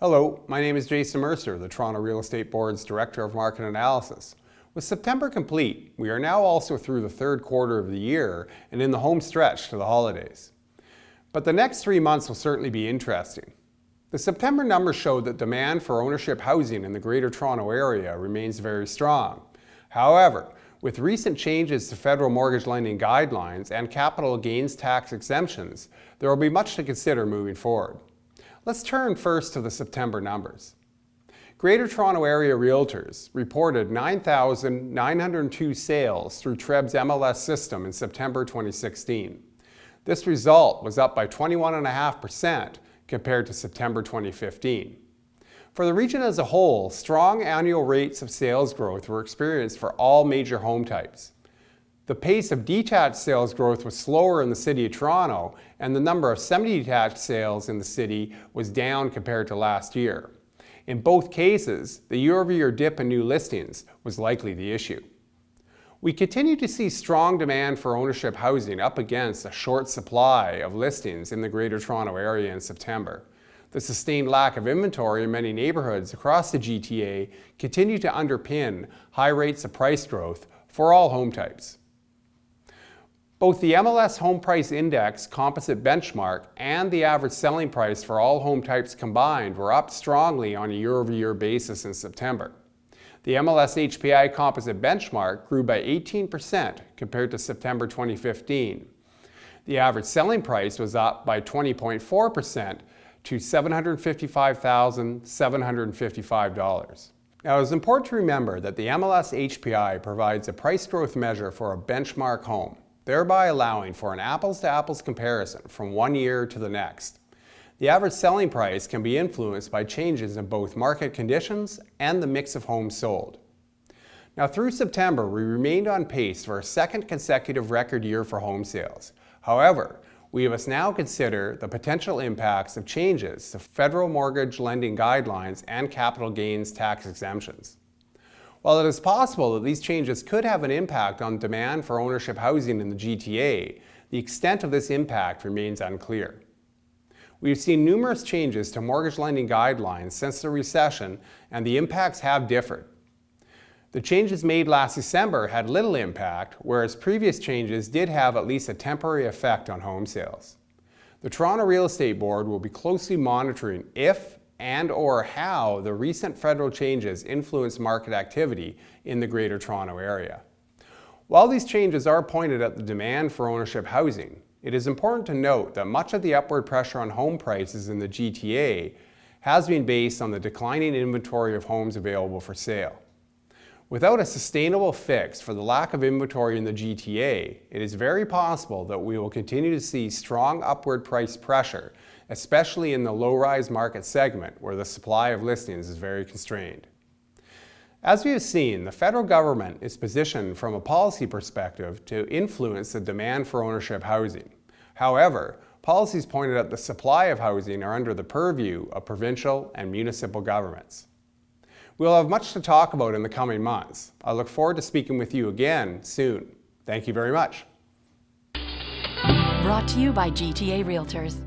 Hello, my name is Jason Mercer, the Toronto Real Estate Board's Director of Market Analysis. With September complete, we are now also through the third quarter of the year and in the home stretch to the holidays. But the next 3 months will certainly be interesting. The September numbers showed that demand for ownership housing in the Greater Toronto Area remains very strong. However, with recent changes to federal mortgage lending guidelines and capital gains tax exemptions, there will be much to consider moving forward. Let's turn first to the September numbers. Greater Toronto Area Realtors reported 9,902 sales through TREB's MLS system in September 2016. This result was up by 21.5% compared to September 2015. For the region as a whole, strong annual rates of sales growth were experienced for all major home types. The pace of detached sales growth was slower in the City of Toronto, and the number of semi-detached sales in the city was down compared to last year. In both cases, the year-over-year dip in new listings was likely the issue. We continue to see strong demand for ownership housing up against a short supply of listings in the Greater Toronto Area in September. The sustained lack of inventory in many neighbourhoods across the GTA continue to underpin high rates of price growth for all home types. Both the MLS Home Price Index composite benchmark and the average selling price for all home types combined were up strongly on a year-over-year basis in September. The MLS HPI composite benchmark grew by 18% compared to September 2015. The average selling price was up by 20.4% to $755,755. Now, it's important to remember that the MLS HPI provides a price growth measure for a benchmark home, thereby allowing for an apples-to-apples comparison from one year to the next. The average selling price can be influenced by changes in both market conditions and the mix of homes sold. Now, through September, we remained on pace for a second consecutive record year for home sales. However, we must now consider the potential impacts of changes to federal mortgage lending guidelines and capital gains tax exemptions. While it is possible that these changes could have an impact on demand for ownership housing in the GTA, the extent of this impact remains unclear. We've seen numerous changes to mortgage lending guidelines since the recession, and the impacts have differed. The changes made last December had little impact, whereas previous changes did have at least a temporary effect on home sales. The Toronto Real Estate Board will be closely monitoring if and/or how the recent federal changes influence market activity in the Greater Toronto Area. While these changes are pointed at the demand for ownership housing, it is important to note that much of the upward pressure on home prices in the GTA has been based on the declining inventory of homes available for sale. Without a sustainable fix for the lack of inventory in the GTA, it is very possible that we will continue to see strong upward price pressure, especially in the low-rise market segment where the supply of listings is very constrained. As we have seen, the federal government is positioned from a policy perspective to influence the demand for ownership housing. However, policies pointed at the supply of housing are under the purview of provincial and municipal governments. We'll have much to talk about in the coming months. I look forward to speaking with you again soon. Thank you very much. Brought to you by GTA Realtors.